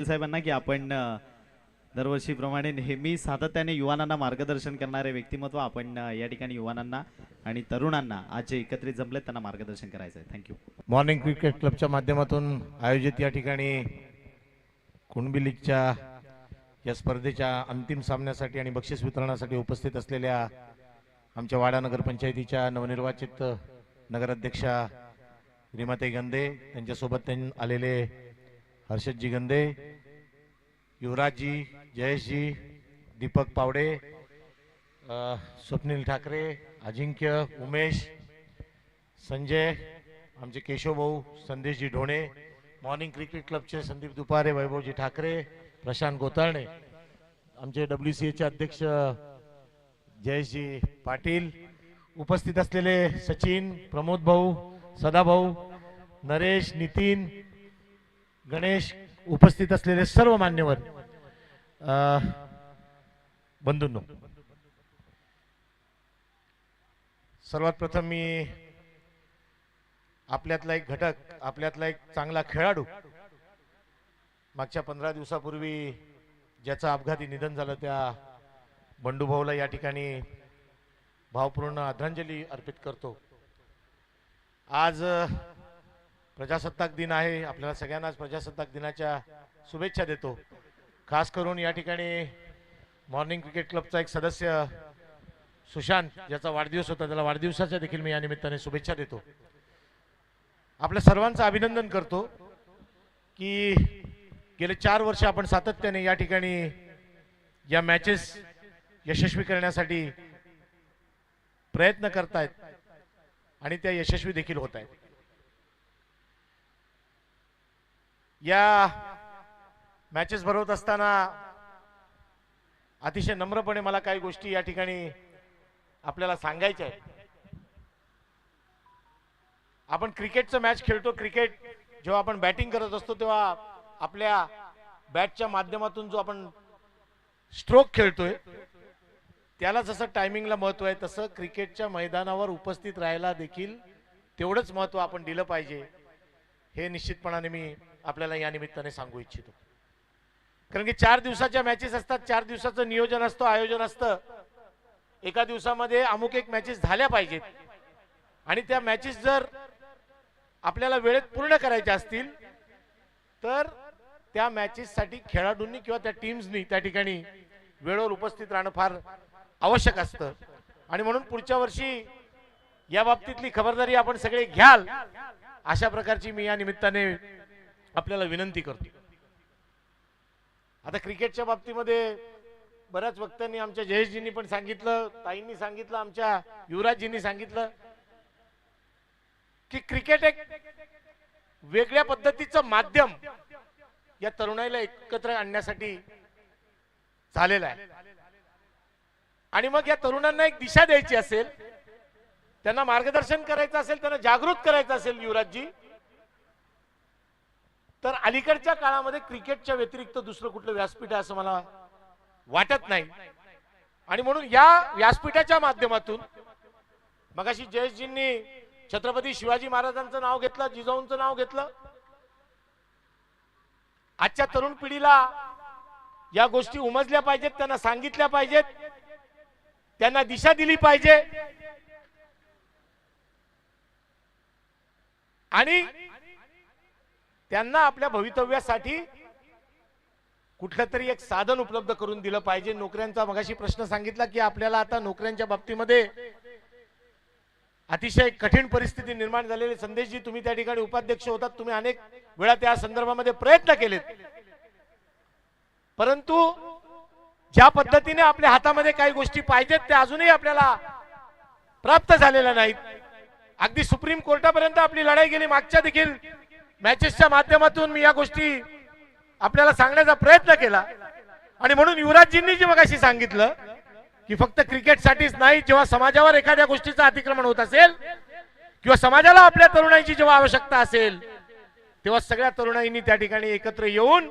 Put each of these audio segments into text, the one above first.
साहेबांना की आपण दरवर्षीप्रमाणे नेहमी सातत्याने युवानांना मार्गदर्शन करणारे व्यक्तिमत्व आपण या ठिकाणी युवानांना आणि तरुणांना आज जे एकत्रित जमलेत त्यांना मार्गदर्शन करायचं आहे. थँक्यू. मॉर्निंग क्रिकेट क्लबच्या माध्यमातून आयोजित या ठिकाणी कुणबी लीगच्या या स्पर्धेच्या अंतिम सामन्यासाठी आणि बक्षीस वितरणासाठी उपस्थित असलेल्या आमच्या वाडा नगरपंचायतीच्या नवनिर्वाचित नगराध्यक्षा रीमाताई गंदे, त्यांच्यासोबत आलेले हर्षदजी गंदे, युवराजजी, जयेशजी, दीपक पावडे, स्वप्नील ठाकरे, अजिंक्य, उमेश, संजय, आमचे केशव भाऊ, संदेशजी ढोणे, मॉर्निंग क्रिकेट क्लबचे संदीप दुपारे, वैभवजी ठाकरे, प्रशांत गोताळणे, आमचे WCAचे अध्यक्ष जयेशजी पाटील, उपस्थित असलेले सचिन, प्रमोद भाऊ, सदाभाऊ, नरेश, नितीन, गणेश, उपस्थित असलेले सर्व मान्यवर बंधूंनो, सर्वात प्रथम मी आपल्यातला एक घटक, आपल्यातला एक चांगला खेळाडू, मागच्या 15 दिवसापूर्वी ज्याचं अपघाती निधन झालं त्या बंडू भाऊला या ठिकाणी भावपूर्ण आदरांजली अर्पित करतो. आज प्रजासत्ताक दिन आहे, आपल्याला सगळ्यांनाच प्रजासत्ताक दिनाच्या शुभेच्छा देतो. खास करून या ठिकाणी मॉर्निंग क्रिकेट क्लबचा एक सदस्य सुशांत, ज्याचा वाढदिवस होता, त्याला वाढदिवसाच्या देखील मी या निमित्ताने शुभेच्छा देतो. आपल्या सर्वांचं अभिनंदन करतो की गेले 4 वर्ष आपण सातत्याने या ठिकाणी या मॅचेस यशस्वी करण्यासाठी प्रयत्न करतायत आणि त्या यशस्वी देखील होत आहेत. या मॅचेस भरवत असताना अतिशय नम्रपणे मला काही गोष्टी या ठिकाणी आपल्याला सांगायच्या आहेत. आपण क्रिकेटचं मॅच खेळतो. क्रिकेट जेव्हा आपण बॅटिंग करत असतो तेव्हा आपल्या बॅटच्या माध्यमातून जो आपण स्ट्रोक खेळतोय त्याला जसं टायमिंगला महत्व आहे, तसं क्रिकेटच्या मैदानावर उपस्थित राहायला देखील तेवढंच महत्व आपण दिलं पाहिजे, हे निश्चितपणाने मी आपल्याला या निमित्ताने सांगू इच्छितो. कारण की 4 दिवसाच्या मॅचेस असतात, 4 दिवसाचं नियोजन असतं, आयोजन असतं. एका दिवसामध्ये अमुक एक मॅचेस झाल्या पाहिजेत आणि त्या मॅचेस जर आपल्याला वेळेत पूर्ण करायच्या असतील तर त्या मॅचेससाठी खेळाडूंनी किंवा त्या टीम्सनी त्या ठिकाणी वेळेवर उपस्थित राहणं फार आवश्यक असतं. आणि म्हणून पुढच्या वर्षी या बाबतीतली खबरदारी आपण सगळे घ्याल, अशा प्रकारची मी या निमित्ताने आपल्याला विनंती करतो. आता क्रिकेटच्या बाबतीमध्ये बऱ्याच वक्त्यांनी, आमच्या जयेशजींनी पण सांगितलं, ताईंनी सांगितलं, आमच्या युवराजजींनी सांगितलं की क्रिकेट एक वेगळ्या पद्धतीचं माध्यम या तरुणाईला एकत्र आणण्यासाठी झालेलं आहे. आणि मग या तरुणांना एक दिशा द्यायची असेल, त्यांना मार्गदर्शन करायचं असेल, त्यांना जागृत करायचं असेल युवराजजी, तर अलीकडच्या काळामध्ये क्रिकेटच्या व्यतिरिक्त दुसरं कुठलं व्यासपीठ आहे असं मला वाटत नाही. आणि म्हणून या व्यासपीठाच्या माध्यमातून मगाशी जयेशजींनी छत्रपती शिवाजी महाराजांचं नाव घेतलं, जिजाऊंचं नाव घेतलं. आजच्या तरुण पिढीला या गोष्टी उमजल्या पाहिजेत, त्यांना सांगितल्या पाहिजेत, त्यांना दिशा दिली पाहिजे. आणि त्यांना आपल्या भवितव्यासाठी कुठलं तरी एक साधन उपलब्ध करून दिलं पाहिजे. नोकऱ्यांचा मगाशी प्रश्न सांगितला की आपल्याला आता नोकऱ्यांच्या बाबतीमध्ये अतिशय कठीण परिस्थिती निर्माण झालेली. संदेशजी, तुम्ही त्या ठिकाणी उपाध्यक्ष होतात, तुम्ही अनेक वेळा त्या संदर्भामध्ये प्रयत्न केलेत, परंतु ज्या पद्धतीने आपल्या हातामध्ये काही गोष्टी पाहिजेत त्या अजूनही आपल्याला प्राप्त झालेल्या नाहीत. अगदी सुप्रीम कोर्टापर्यंत आपली लढाई गेली. मागच्या देखील मॅचेसच्या माध्यमातून मी या गोष्टी आपल्याला सांगण्याचा प्रयत्न केला. आणि म्हणून युवराजजींनी जे मगाशी सांगितलं की फक्त क्रिकेटसाठीच नाही, जेव्हा समाजावर एखाद्या गोष्टीचं अतिक्रमण होत असेल किंवा समाजाला आपल्या तरुणाईची जेव्हा आवश्यकता असेल, तेव्हा सगळ्या तरुणाईंनी त्या ठिकाणी एकत्र येऊन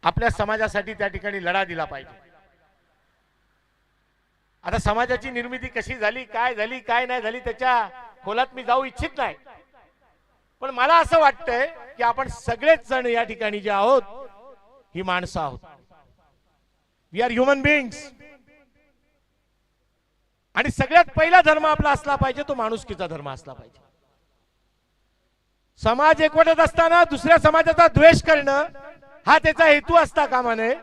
आपल्या समाजासाठी त्या ठिकाणी लढा दिला पाहिजे. आता समाजाची निर्मिती कशी झाली, काय झाली, काय नाही झाली, त्याच्या खोलात मी जाऊ इच्छित नाही. पण मला असं वाटतंय की आपण सगळेच जण या ठिकाणी जे आहोत ही माणसं आहोत. We are human beings. आणि सगळ्यात पहिला धर्म आपला असला पाहिजे तो माणुसकीचा धर्म असला पाहिजे. समाज एकवटत असताना दुसऱ्या समाजाचा द्वेष करणं हा त्याचा हेतू असता कामा नये.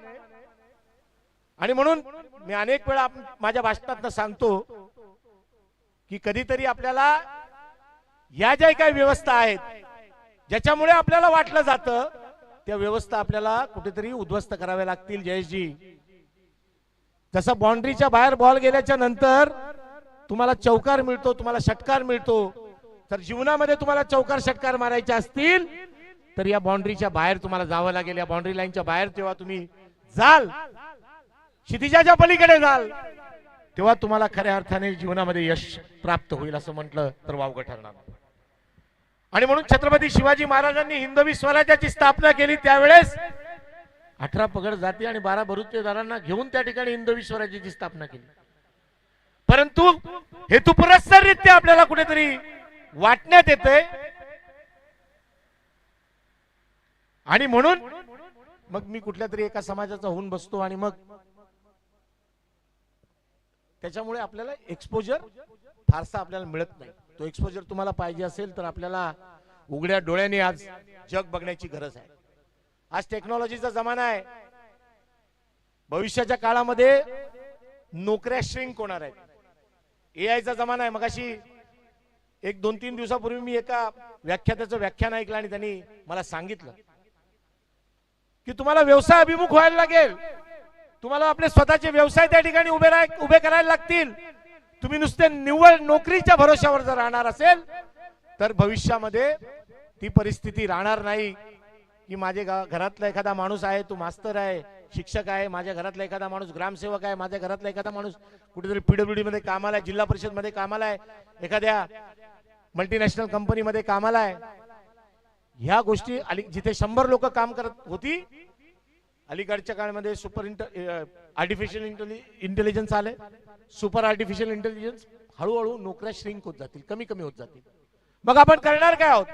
आणि म्हणून मी अनेक वेळा माझ्या भाषणात सांगतो की कधीतरी आपल्याला या ज्या काही व्यवस्था आहेत ज्याच्यामुळे आपल्याला वाटलं जातं त्या व्यवस्था आपल्याला कुठेतरी उद्ध्वस्त कराव्या लागतील. जयेशजी, जसं बाउंड्रीच्या बाहेर बॉल गेल्याच्या नंतर तुम्हाला चौकार मिळतो, तुम्हाला षटकार मिळतो, तर जीवनामध्ये तुम्हाला चौकार षटकार मारायचे असतील तर या बाउंड्रीच्या बाहेर तुम्हाला जावं लागेल. या बाउंड्री लाईनच्या बाहेर तेव्हा तुम्ही जाल, क्षितिजाच्या पलीकडे जाल, तेव्हा तुम्हाला खऱ्या अर्थाने जीवनामध्ये यश प्राप्त होईल असं म्हटलं तर वावगं ठरणार. आणि म्हणून छत्रपती शिवाजी महाराजांनी हिंदवी स्वराज्याची स्थापना केली त्यावेळेस 18 पगड जाती आणि 12 बलुतेदारांना घेऊन त्या ठिकाणी हिंदवी स्वराज्याची स्थापना केली. परंतु हेतुपुरस्सररित्या आपल्याला कुठेतरी वाटण्यात येते. आणि म्हणून मग मी कुठल्या तरी एका समाजाचा होऊन बसतो आणि मग त्याच्यामुळे आपल्याला एक्सपोजर फारसा आपल्याला मिळत नाही. तो एक्सपोजर तुम्हाला पाहिजे असेल तर आपल्याला उघड्या डोळ्याने आज जग बघण्याची गरज आहे. आज टेक्नॉलॉजीचा जमाना आहे. भविष्याच्या काळामध्ये नोकऱ्या श्रिंक होणार आहेत. एआयचा जमाना आहे. मगाशी 1-2-3 दिवसापूर्वी मी एका व्याख्यात्याचं व्याख्यान ऐकलं आणि त्यांनी मला सांगितलं की तुम्हाला व्यवसाय अभिमुख व्हायला लागेल. तुम्हाला आपले स्वतःचे व्यवसाय त्या ठिकाणी उभे करायला लागतील. तुम्ही नुसते निव्वळ नोकरीच्या भरोश्यावर जर राहणार असेल तर भविष्यामध्ये ती परिस्थिती राहणार नाही की माझ्या घरातला एखादा माणूस आहे, तो मास्तर आहे, शिक्षक आहे, माझ्या घरातला एखादा माणूस ग्रामसेवक आहे, माझ्या घरातला एखादा माणूस कुठेतरी पीडब्ल्यूडी मध्ये कामाला आहे, जिल्हा परिषद मध्ये कामाला आहे, एखाद्या मल्टीनॅशनल कंपनीमध्ये कामाला आहे. ह्या गोष्टी जिथे 100 लोक काम करत होती, अलीकडच्या काळामध्ये आर्टिफिशियल इंटेलिजन्स आले. सुपर आर्टिफिशियल इंटेलिजन्स हळूहळू नोकऱ्या श्रिंक होत जातील, कमी कमी होत जातील. मग आपण करणार काय आहोत?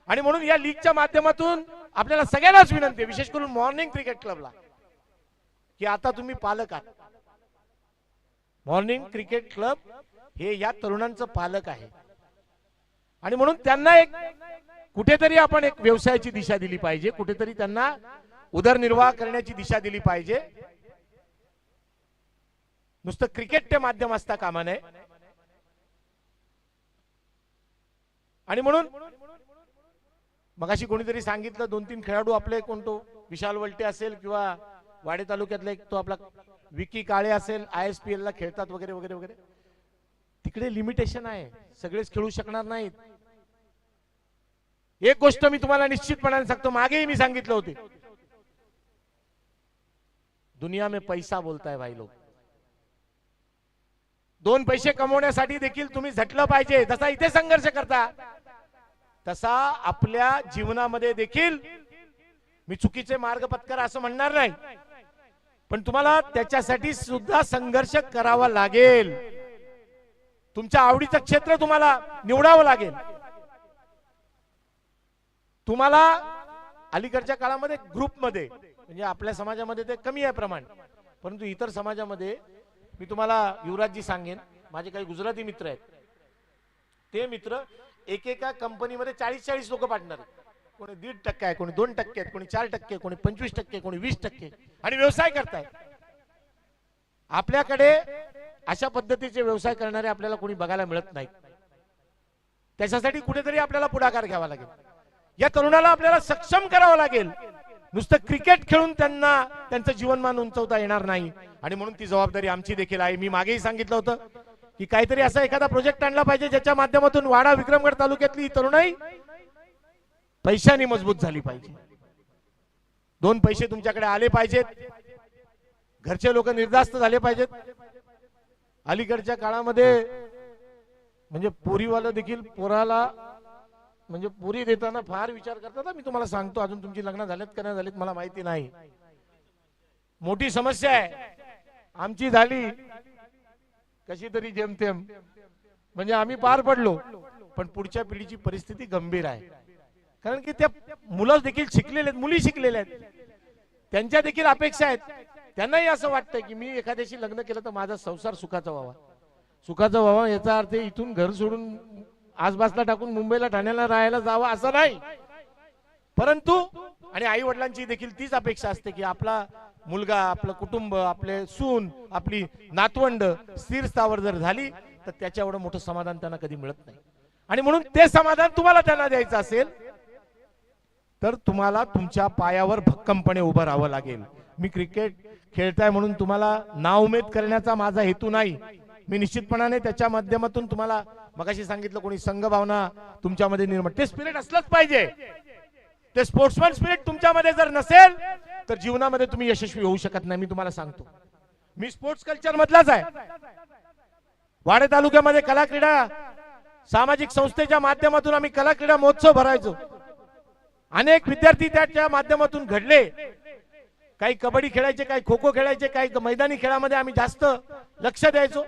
आणि म्हणून या लीगच्या माध्यमातून आपल्याला सगळ्यांनाच विनंती आहे, विशेष करून मॉर्निंग क्रिकेट क्लबला, की आता तुम्ही पालक आहात. मॉर्निंग क्रिकेट क्लब हे या तरुणांचं पालक आहे. आणि म्हणून त्यांना एक कुठेतरी आपण एक व्यवसायाची दिशा दिली पाहिजे, कुठेतरी त्यांना उदरनिर्वाह करण्याची दिशा दिली पाहिजे. नुसतं क्रिकेट ते माध्यम असता कामा नये. आणि म्हणून मगाशी कोणीतरी सांगितलं 2-3 खेळाडू आपले, कोणतो विशाल वलटे असेल किंवा वाडे तालुक्यातला एक तो आपला विकी काळे असेल, ISPL ला खेळतात वगैरे वगैरे वगैरे. तिकडे लिमिटेशन आहे, सगळेच खेळू शकणार नाहीत. एक गोष्ट मी तुम्हाला निश्चितपणाने सांगतो, मागेही मी सांगितलं होते, दुनिया में पैसा बोलता है भाई लोग. 2 पैसे कमवण्यासाठी देखील तुम्ही झटलं पाहिजे. जसा इथे संघर्ष करता तसा आपल्या जीवनामध्ये देखील मी चुकीचे मार्ग पत्करा असं म्हणणार नाही, पण तुम्हाला त्याच्यासाठी सुद्धा संघर्ष करावा लागेल. तुमच्या आवडीचं क्षेत्र तुम्हाला निवडावं लागेल. तुम्हाला अलीकडच्या काळामध्ये ग्रुपमध्ये, म्हणजे आपल्या समाजामध्ये ते कमी आहे प्रमाण, परंतु इतर समाजामध्ये मी तुम्हाला युवराजजी सांगेन, माझे काही गुजराती मित्र आहेत, ते मित्र एकेका कंपनीमध्ये 40-40 लोक पार्टनर आहेत. कोणी 1.5% आहे, कोणी 2% आहेत, कोणी 4%, कोणी 25%, कोणी 20%, आणि व्यवसाय करतायत. आपल्याकडे अशा पद्धतीचे व्यवसाय करणारे आपल्याला कोणी बघायला मिळत नाहीत. त्याच्यासाठी कुठेतरी आपल्याला पुढाकार घ्यावा लागेल. या तरुणाला आपल्याला सक्षम करावं लागेल. नुसतं क्रिकेट खेळून त्यांना त्यांचं जीवनमान उंचवता येणार नाही. आणि म्हणून ती जबाबदारी आमची देखील आहे. मी मागेही सांगितलं होतं की काहीतरी असा एखादा प्रोजेक्ट आणला पाहिजे ज्याच्या माध्यमातून वाडा विक्रमगड तालुक्यातली तरुणाई पैशाने मजबूत झाली पाहिजे. 2 पैसे तुमच्याकडे आले पाहिजेत, घरचे लोक निर्धास्त झाले पाहिजेत. अलीकडच्या काळामध्ये म्हणजे पोरीवाला देखील पोराला म्हणजे पुरी देताना फार विचार करतात. मी तुम्हाला सांगतो, अजून तुमची लग्न झालेत का नाही झालीत मला माहिती नाही, मोठी समस्या आहे. आमची झाली कशी तरी जेमतेम, म्हणजे आम्ही पार पडलो, पण पुढच्या पिढीची परिस्थिती गंभीर आहे. कारण की त्या मुलं देखील शिकलेले आहेत, मुली शिकलेल्या आहेत, त्यांच्या देखील अपेक्षा आहेत. त्यांनाही असं वाटतं की मी एखाद्याशी लग्न केलं तर माझा संसार सुखाचा व्हावा. सुखाचा व्हावा याचा अर्थ इथून घर सोडून आसपासला टाकून मुंबईला ठाण्याला राहायला जावं असं नाही. परंतु आणि आई वडिलांची देखील तीच अपेक्षा असते की आपला मुलगा, आपलं कुटुंब, आपले सून, आपली नातवंड स्थिर स्थावर जर झाली तर त्याच्या एवढं मोठं समाधान त्यांना कधी मिळत नाही. आणि म्हणून ते समाधान तुम्हाला त्यांना द्यायचं असेल तर तुम्हाला तुमच्या पायावर भक्कमपणे उभं राहावं लागेल. मी क्रिकेट खेळताय म्हणून तुम्हाला नाउमेद करण्याचा माझा हेतू नाही. मी निश्चितपणाने त्याच्या माध्यमातून तुम्हाला मगाशी सांगितलं कोणी संघभावना तुमच्यामध्ये निर्माण, ते स्पिरिट असलंच पाहिजे. ते स्पोर्ट्समॅन स्पिरिट तुमच्यामध्ये जर नसेल तर जीवनामध्ये तुम्ही यशस्वी होऊ शकत नाही. मी तुम्हाला सांगतो, मी स्पोर्ट्स कल्चर मधलाच आहे. वाडे तालुक्यामध्ये कला क्रीडा सामाजिक संस्थेच्या माध्यमातून आम्ही कला क्रीडा महोत्सव भरायचो. अनेक विद्यार्थी त्याच्या माध्यमातून घडले. काही कबड्डी खेळायचे, काही खो खो खेळायचे, काही मैदानी खेळामध्ये आम्ही जास्त लक्ष द्यायचो.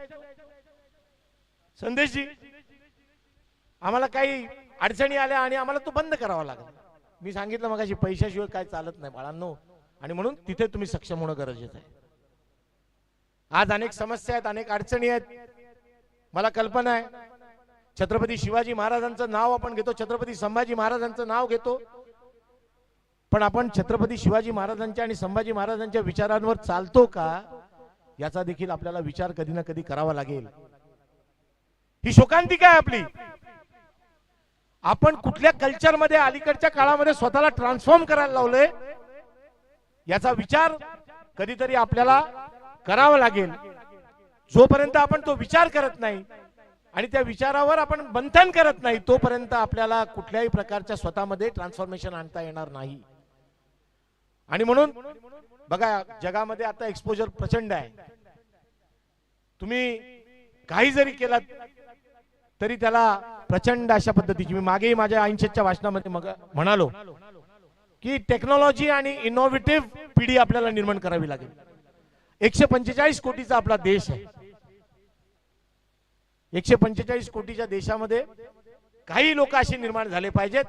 संदेशजी, आम्हाला काही अडचणी आल्या आणि आम्हाला तो बंद करावा लागला. मी सांगितलं मगाशी पैशाशिवाय काय चालत नाही बाळांनो, आणि म्हणून तिथे तुम्ही सक्षम होणं गरजेचं आहे. आज अनेक समस्या आहेत, अनेक अडचणी आहेत. मला कल्पना आहे छत्रपती शिवाजी महाराजांचं नाव आपण घेतो, छत्रपती संभाजी महाराजांचं नाव घेतो, पण आपण छत्रपती शिवाजी महाराजांच्या आणि संभाजी महाराजांच्या विचारांवर चालतो का याचा देखील आपल्याला विचार कधी ना कधी करावा लागेल. ही शोकांतिका आहे आपली. आपण कुठल्या कल्चरमध्ये अलीकडच्या काळामध्ये स्वतःला ट्रान्सफॉर्म करायला लावलंय याचा विचार कधीतरी आपल्याला करावा लागेल. जोपर्यंत आपण तो विचार करत नाही आणि त्या विचारावर आपण बंधन करत नाही तोपर्यंत आपल्याला कुठल्याही प्रकारच्या स्वतःमध्ये ट्रान्सफॉर्मेशन आणता येणार नाही. आणि म्हणून बघा, जगामध्ये आता एक्सपोजर प्रचंड आहे. तुम्ही काही जरी केलं तरी त्याला प्रचंड अशा पद्धतीची, मी मागेही माझ्या 80च्या भाषणामध्ये म्हणालो की टेक्नॉलॉजी आणि इनोव्हेटिव्ह पिढी आपल्याला निर्माण करावी लागेल. 145 कोटीचा आपला देश आहे. 145 कोटीच्या देशामध्ये काही लोक असे निर्माण झाले पाहिजेत.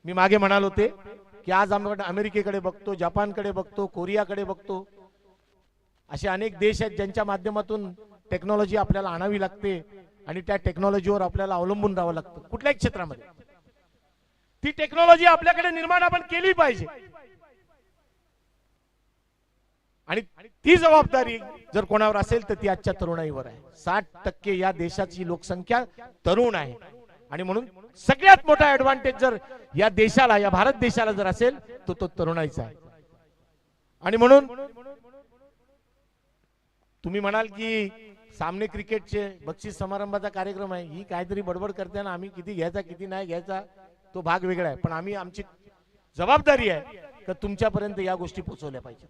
मी मागे म्हणालो होते की आज आपण अमेरिकेकडे बघतो, जपानकडे बघतो, कोरियाकडे बघतो, असे अनेक देश आहेत ज्यांच्या माध्यमातून टेक्नॉलॉजी आपल्याला आणावी लागते आणि त्या टेक्नॉलॉजीवर आपल्याला अवलंबून राहावं लागतं कुठल्याही क्षेत्रामध्ये. ती टेक्नॉलॉजी आपल्याकडे निर्माण आपण केली पाहिजे आणि ती जबाबदारी जर कोणावर असेल तर ती आजच्या तरुणाईवर आहे. 60% या देशाची लोकसंख्या तरुण आहे आणि म्हणून सगळ्यात मोठा ऍडव्हान्टेज जर या देशाला, या भारत देशाला जर असेल तो तो तरुणाईचा आहे. आणि म्हणून तुम्ही म्हणाल की सामने क्रिकेटचे बक्षीस समारंभाचा कार्यक्रम आहे, ही काहीतरी बडबड करते ना, आम्ही किती घ्यायचा किती नाही घ्यायचा तो भाग वेगळा आहे, पण आम्ही आमची जबाबदारी आहे तर तुमच्यापर्यंत या गोष्टी पोहोचवल्या पाहिजे.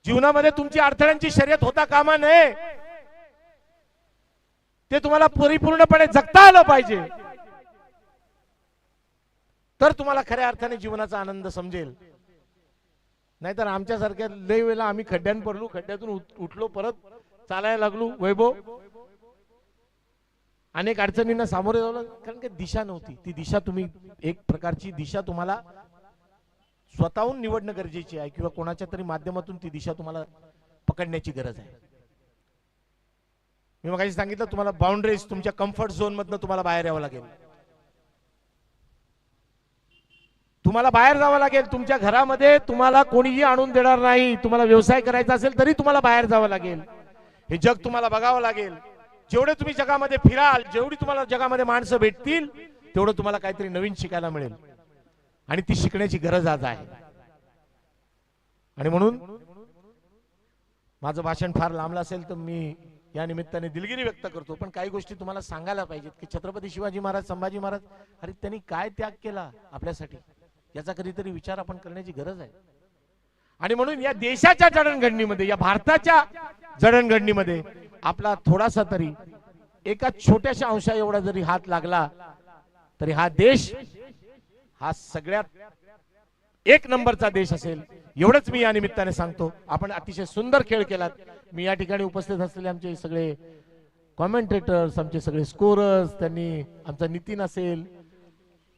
जीवनामध्ये तुमची अडथळ्यांची शर्यत होता कामा नये, ते तुम्हाला परिपूर्णपणे जगता आलं पाहिजे, तर तुम्हाला खऱ्या अर्थाने जीवनाचा आनंद समजेल. नाहीतर आमच्यासारख्या लय वेळेला आम्ही खड्ड्यात पडलो, खड्ड्यातून उठलो, परत चालायला लागलो. वैभव, अनेक अडचणींना सामोरे जावं, कारण की दिशा नव्हती. ती दिशा तुम्ही, एक प्रकारची दिशा तुम्हाला स्वतःहून निवडणं गरजेची आहे किंवा कोणाच्या तरी माध्यमातून ती दिशा तुम्हाला पकडण्याची गरज आहे. मी मगाशी सांगितलं तुम्हाला बाउंड्रीज, तुमच्या कम्फर्ट झोन मधनं तुम्हाला बाहेर यावं लागेल. तुम्हाला बाहेर जावं लागेल. तुमच्या घरामध्ये तुम्हाला कोणीही आणून देणार नाही. तुम्हाला व्यवसाय करायचा असेल तरी तुम्हाला बाहेर जावं लागेल. हे जग तुम्हाला बघावं लागेल. जेवढे तुम्ही जगामध्ये फिराल, जेवढी तुम्हाला जगामध्ये माणसं भेटतील तेवढं तुम्हाला काहीतरी नवीन शिकायला मिळेल आणि ती शिकण्याची गरज आज आहे. आणि म्हणून माझं भाषण फार लांबलं असेल तर मी या निमित्ताने दिलगिरी व्यक्त करतो, पण काही गोष्टी तुम्हाला सांगायला पाहिजेत की छत्रपती शिवाजी महाराज, संभाजी महाराज, अरे त्यांनी काय त्याग केला आपल्यासाठी याचा कधीतरी विचार आपण करण्याची गरज आहे. आणि म्हणून या देशाच्या जडणघडणीमध्ये, या भारताच्या जडणघडणीमध्ये आपला थोडासा तरी, एका छोट्याशा अंशा एवढा जरी हात लागला तरी हा देश हा सगळ्यात एक नंबरचा देश असेल, एवढंच मी या निमित्ताने सांगतो. आपण अतिशय सुंदर खेळ केलात. मी या ठिकाणी उपस्थित असलेले आमचे सगळे कॉमेंटेटर्स, आमचे सगळे स्कोरर्स, त्यांनी आमचा नितीन असेल,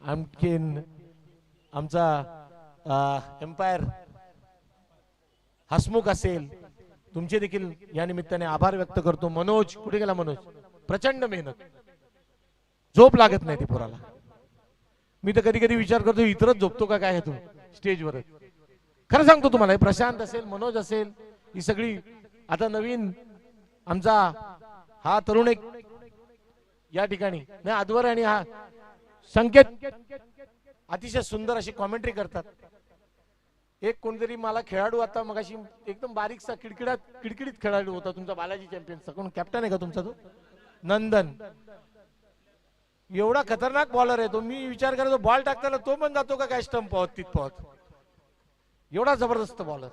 आणखीन आमचा एम्पायर हसमुख असेल, तुमचे देखील या निमित्ताने आभार व्यक्त करतो. मनोज, कुठे गेला मनोज? प्रचंड मेहनत, झोप लागत नाही ती पोराला. मी तर कधी कधी विचार करतो इतरच झोपतो का काय तू स्टेजवर. खरं सांगतो तुम्हाला, हे प्रशांत असेल, मनोज असेल, ही सगळी आता नवीन आमचा हा तरुण एक या ठिकाणी नाही आदवर आणि हा संकेत अतिशय सुंदर अशी कॉमेंट्री करतात. एक कोणतरी मला खेळाडू आता मगाशी एकदम बारीकसा किडकिडीत खेळाडू होता तुमचा बालाजी चॅम्पियनचा, कोण कॅप्टन आहे का तुमचा तो? नंदन. एवढा खतरनाक बॉलर आहे तो. मी विचार करतो बॉल टाकताना तो पण जातो का काय स्टंप पाहत तिथपाहत. एवढा जबरदस्त बॉलर.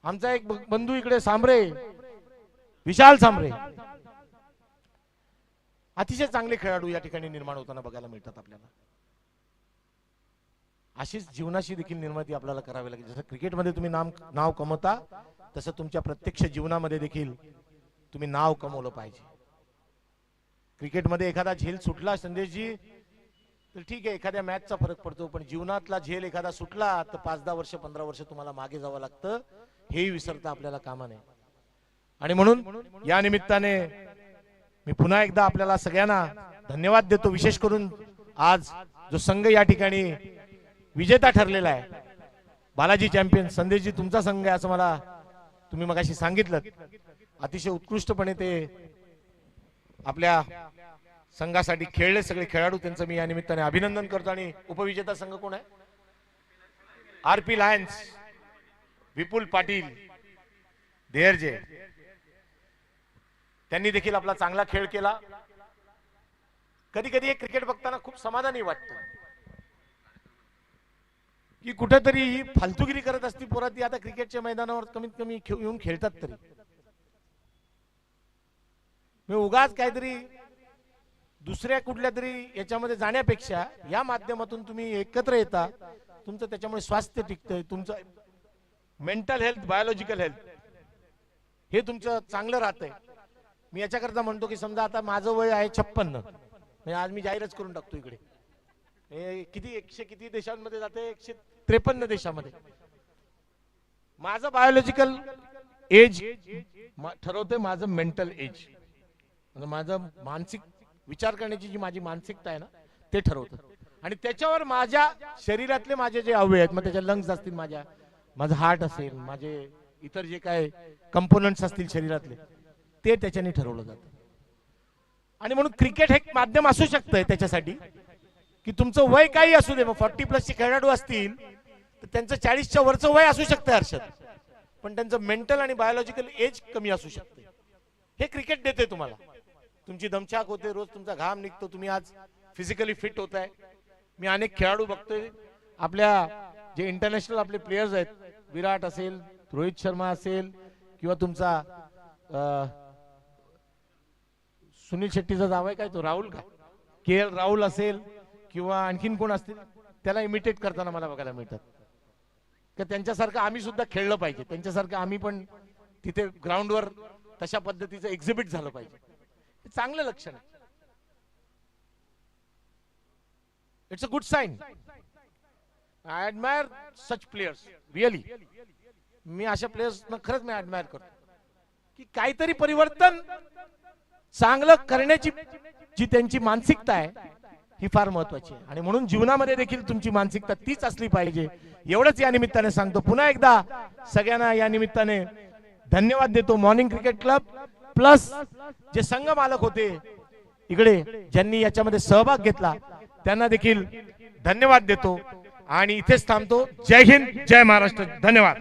आमचा एक बंधू इकडे सांभरे, विशाल सांभरे, अतिशय चांगले खेळाडू या ठिकाणी निर्माण होताना बघायला मिळतात आपल्याला. अशीच जीवनाशी देखील निर्मिती आपल्याला करावी लागेल. जसं क्रिकेटमध्ये तुम्ही नाव कमवता, तसं तुमच्या प्रत्यक्ष जीवनामध्ये देखील तुम्ही नाव कमवलं पाहिजे. क्रिकेटमध्ये एखादा झेल सुटला संदेशजी तर ठीक आहे, एखाद्या मॅचचा फरक पडतो, पण जीवनातला झेल एखादा सुटला तर 5-10 वर्ष 15 वर्ष तुम्हाला मागे जावं लागतं, हेही विसरता आपल्याला कामा नये. आणि म्हणून या निमित्ताने मी पुन्हा एकदा आपल्याला सगळ्यांना धन्यवाद देतो. विशेष करून आज जो संघ या ठिकाणी विजेता ठरलेला आहे, बालाजी चॅम्पियन, संदेशजी तुमचा संघ आहे असं मला तुम्ही मगाशी सांगितलं. अतिशय उत्कृष्टपणे ते आपल्या संघासाठी खेळले सगळे खेळाडू, त्यांचं मी या निमित्ताने अभिनंदन करतो. आणि उपविजेता संघ कोण आहे? आरपी लायन्स, विपुल पाटील देहरजे, त्यांनी देखील आपला चांगला खेळ केला. कधी कधी एक क्रिकेट बघताना खूप समाधानी वाटतं की कुठेतरी ही फालतूगिरी करत असती पोरं, ती आता क्रिकेटच्या मैदानावर कमीत कमी येऊन खेळतात तरी. मी उगाच काहीतरी दुसऱ्या कुठल्या तरी याच्यामध्ये जाण्यापेक्षा या माध्यमातून तुम्ही एकत्र येता, तुमचं त्याच्यामुळे स्वास्थ्य टिकतंय, तुमचं मेंटल हेल्थ, बायोलॉजिकल हेल्थ हे तुमचं चांगलं राहतंय. मी याच्याकरता म्हणतो की समजा आता माझं वय आहे 56, म्हणजे आज मी जाहीरच करून टाकतो इकडे, किती 100 किती देशांमध्ये जाते, 153 देशामध्ये. माझं बायोलॉजिकल एज ठरवते माझं मेंटल एज, म्हणजे माझं मानसिक विचार करण्याची जी माझी मानसिकता आहे ना ते ठरवतं. आणि त्याच्यावर माझ्या शरीरातले माझे जे अवयव आहेत, मग त्याच्या लंग्स असतील, माझं हार्ट असेल, माझे इतर जे काय कंपोनंट्स असतील शरीरातले, ते त्याच्याने ठरवलं जातं. आणि म्हणून क्रिकेट हे एक माध्यम असू शकतं त्याच्यासाठी की तुमचं वय काही असू दे, मग 40+ चे खेळाडू असतील तर त्यांचं 40च्या वरचं वय असू शकतं हर्षद, पण त्यांचं मेंटल आणि बायोलॉजिकल एज कमी असू शकते. हे क्रिकेट देते तुम्हाला. तुमची दमछाक होते, रोज तुमचा घाम निघतो, तुम्ही आज फिजिकली फिट होताय. मी अनेक खेळाडू बघतोय आपल्या जे इंटरनॅशनल आपले प्लेयर्स आहेत, विराट असेल, रोहित शर्मा असेल, किंवा तुमचा सुनील शेट्टीचा जाव आहे काय तो राहुल का, KL राहुल असेल, किंवा आणखीन कोण असतील, त्याला इमिटेट करताना मला बघायला मिळतात. की त्यांच्यासारखं आम्ही सुद्धा खेळलं पाहिजे, त्यांच्यासारखं आम्ही पण तिथे ग्राउंडवर तशा पद्धतीचं एक्झिबिट झालं पाहिजे. हे चांगलं लक्षण आहे. It's a good sign. I admire such players really. मी अशा प्लेयर्सना खरंच मी ऍडमायर करतो की काहीतरी परिवर्तन चांगलं करण्याची जी त्यांची मानसिकता आहे ही फार महत्वाची आहे. आणि म्हणून जीवनामध्ये देखील तुमची मानसिकता तीच असली पाहिजे, एवढंच या निमित्ताने सांगतो. पुन्हा एकदा सगळ्यांना या निमित्ताने धन्यवाद देतो. मॉर्निंग क्रिकेट क्लब प्लस जे संघ मालक होते इकडे, ज्यांनी याच्यामध्ये सहभाग घेतला, त्यांना देखील धन्यवाद देतो आणि इथेच थांबतो. जय हिंद, जय महाराष्ट्र. धन्यवाद.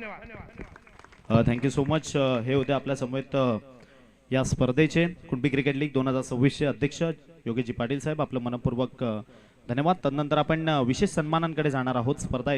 Thank you so much. हे होते आपल्या समवेत या स्पर्धेचे कुणबी क्रिकेट लीग 2026 चे अध्यक्ष योगेशजी पाटील साहेब. आपलं मनपूर्वक धन्यवाद. तदनंतर आपण विशेष सन्मानांकडे जाणार आहोत. स्पर्धा